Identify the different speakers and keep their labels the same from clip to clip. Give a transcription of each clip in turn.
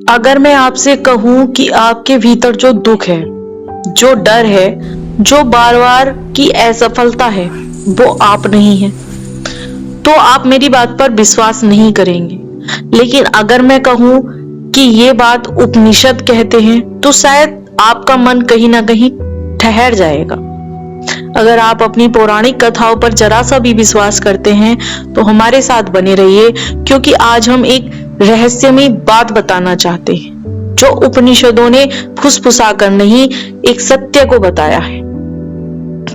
Speaker 1: अगर मैं आपसे कहूं कि आपके भीतर जो दुख है, जो डर है, जो बार बार की असफलता है, वो आप नहीं है, तो आप मेरी बात पर विश्वास नहीं करेंगे। लेकिन अगर मैं कहूं कि ये बात उपनिषद कहते हैं, तो शायद आपका मन कहीं ना कहीं ठहर जाएगा। अगर आप अपनी पौराणिक कथाओं पर जरा सा भी विश्वास करते हैं तो हमारे साथ बने रहिए, क्योंकि आज हम एक रहस्यमयी बात बताना चाहते हैं जो उपनिषदों ने फुसफुसाकर नहीं, एक सत्य को बताया है,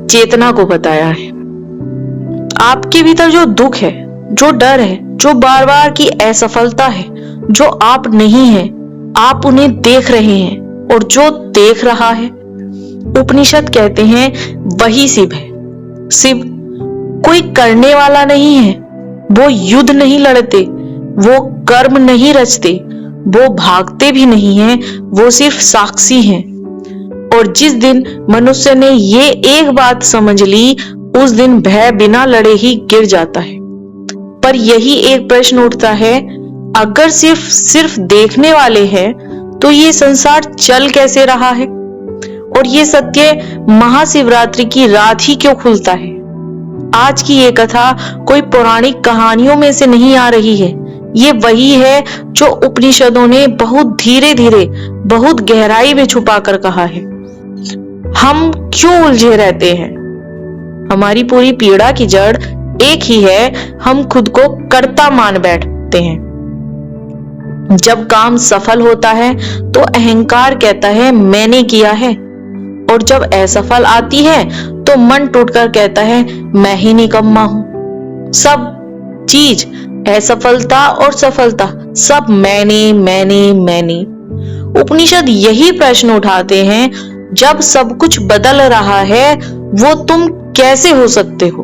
Speaker 1: चेतना को बताया है। आपके भीतर जो दुख है, जो डर है, जो बार बार की असफलता है, जो आप नहीं है, आप उन्हें देख रहे हैं, और जो देख रहा है, उपनिषद कहते हैं वही शिव है। शिव कोई करने वाला नहीं है, वो युद्ध नहीं लड़ते, वो कर्म नहीं रचते, वो भागते भी नहीं है, वो सिर्फ साक्षी हैं। और जिस दिन मनुष्य ने ये एक बात समझ ली, उस दिन भय बिना लड़े ही गिर जाता है। पर यही एक प्रश्न उठता है, अगर सिर्फ देखने वाले हैं तो ये संसार चल कैसे रहा है? और ये सत्य महाशिवरात्रि की रात ही क्यों खुलता है? आज की ये कथा कोई पौराणिक कहानियों में से नहीं आ रही है, ये वही है जो उपनिषदों ने बहुत धीरे धीरे, बहुत गहराई में छुपा कर कहा है। हम क्यों उलझे रहते हैं? हमारी पूरी पीड़ा की जड़ एक ही है, हम खुद को कर्ता मान बैठते हैं। जब काम सफल होता है तो अहंकार कहता है मैंने किया है, और जब असफल आती है तो मन टूटकर कहता है मैं ही निकम्मा हूं। सब चीज, असफलता और सफलता, सब मैंने। उपनिषद यही प्रश्न उठाते हैं, जब सब कुछ बदल रहा है, वो तुम कैसे हो सकते हो?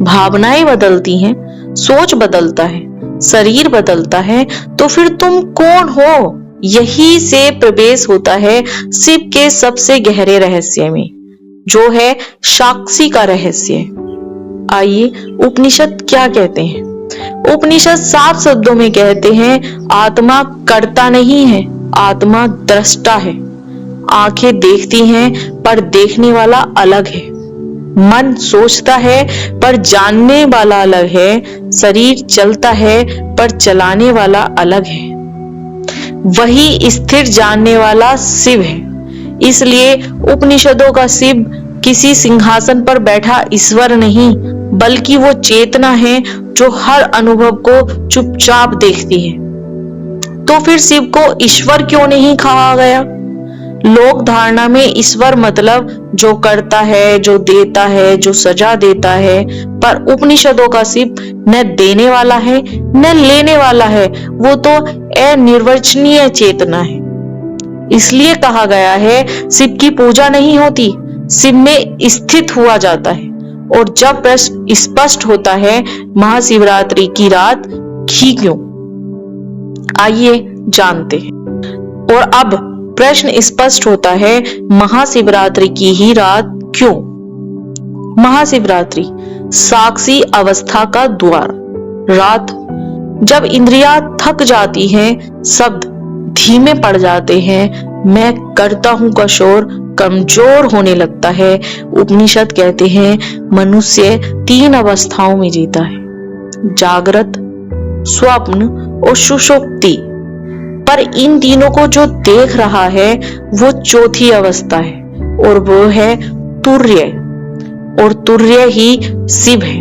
Speaker 1: भावनाएं बदलती हैं, सोच बदलता है, शरीर बदलता है, तो फिर तुम कौन हो? यही से प्रवेश होता है शिव के सबसे गहरे रहस्य में, जो है साक्षी का रहस्य। आइए उपनिषद क्या कहते हैं। उपनिषद साफ शब्दों में कहते हैं, आत्मा कर्ता नहीं है, आत्मा दृष्टा है। आंखें देखती हैं पर देखने वाला अलग है, मन सोचता है पर जानने वाला अलग है, शरीर चलता है पर चलाने वाला अलग है। वही स्थिर जानने वाला शिव है। इसलिए उपनिषदों का शिव किसी सिंहासन पर बैठा ईश्वर नहीं, बल्कि वो चेतना है जो हर अनुभव को चुपचाप देखती है। तो फिर शिव को ईश्वर क्यों नहीं कहा गया? लोक धारणा में ईश्वर मतलब जो करता है, जो देता है, जो सजा देता है, पर उपनिषदों का शिव न देने वाला है न लेने वाला है, वो तो अनिर्वचनीय चेतना है। इसलिए कहा गया है शिव की पूजा नहीं होती, शिव में स्थित हुआ जाता है। और जब प्रश्न स्पष्ट होता है, महाशिवरात्रि की रात ही क्यों? आइए जानते हैं। और अब प्रश्न स्पष्ट होता है, महाशिवरात्रि की ही रात क्यों? महाशिवरात्रि साक्षी अवस्था का द्वार। रात जब इंद्रियां थक जाती हैं, शब्द धीमे पड़ जाते हैं, मैं करता हूं का शोर कमजोर होने लगता है। उपनिषद कहते हैं मनुष्य 3 अवस्थाओं में जीता है, जागृत, स्वप्न और सुषुप्ति। पर इन तीनों को जो देख रहा है वो चौथी अवस्था है, और वो है तुर्य, और तुर्य ही शिव है।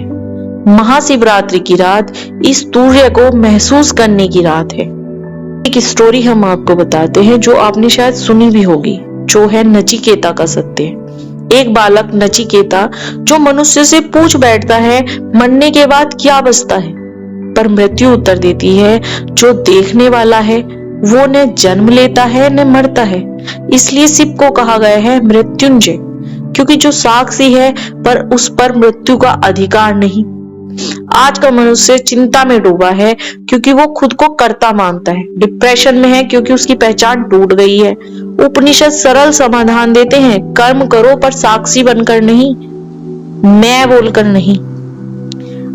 Speaker 1: महाशिवरात्रि की रात इस तुर्य को महसूस करने की रात है। एक स्टोरी हम आपको बताते हैं जो आपने शायद सुनी भी होगी, जो है नचिकेता का सत्य। एक बालक नचिकेता जो मनुष्य से पूछ बैठता है मरने के बाद क्या बचता है, पर मृत्यु उत्तर देती है जो देखने वाला है वो न जन्म लेता है न मरता है। इसलिए शिव को कहा गया है मृत्युंजय, क्योंकि जो साक्षी है पर उस पर मृत्यु का अधिकार नहीं। आज का मनुष्य चिंता में डूबा है क्योंकि वो खुद को कर्ता मानता है, डिप्रेशन में है क्योंकि उसकी पहचान टूट गई है। उपनिषद सरल समाधान देते हैं, कर्म करो पर साक्षी बनकर नहीं, मैं बोलकर नहीं।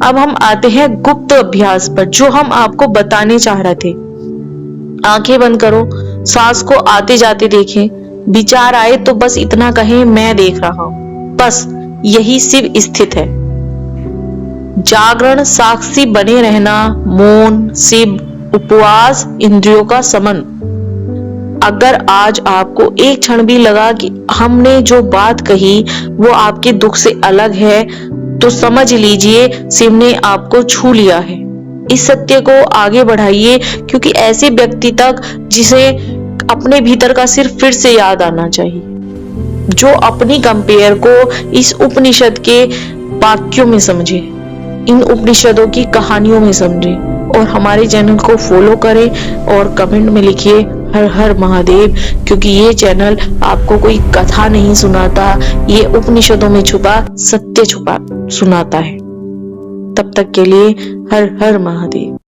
Speaker 1: अब हम आते हैं गुप्त अभ्यास पर, जो हम आपको बताने चाह रहे थे। आंखें बंद करो, सांस को आते जाते देखें, विचार आए तो बस इतना कहें, मैं देख रहा हूं। बस यही शिव स्थित है। जागरण, साक्षी बने रहना, मौन, शिव, उपवास, इंद्रियों का समन। अगर आज आपको एक क्षण भी लगा कि हमने जो बात कही वो आपके दुख से अलग है, तो समझ लीजिए शिव ने आपको छू लिया है। इस सत्य को आगे बढ़ाइए, क्योंकि ऐसे व्यक्ति तक जिसे अपने भीतर का सिर्फ फिर से याद आना चाहिए, जो अपनी कंपेयर को इस उपनिषद के वाक्यों में समझे, इन उपनिषदों की कहानियों में समझे। और हमारे चैनल को फॉलो करें और कमेंट में लिखिए हर हर महादेव, क्योंकि ये चैनल आपको कोई कथा नहीं सुनाता, ये उपनिषदों में छुपा सत्य छुपा सुनाता है। तब तक के लिए हर हर महादेव।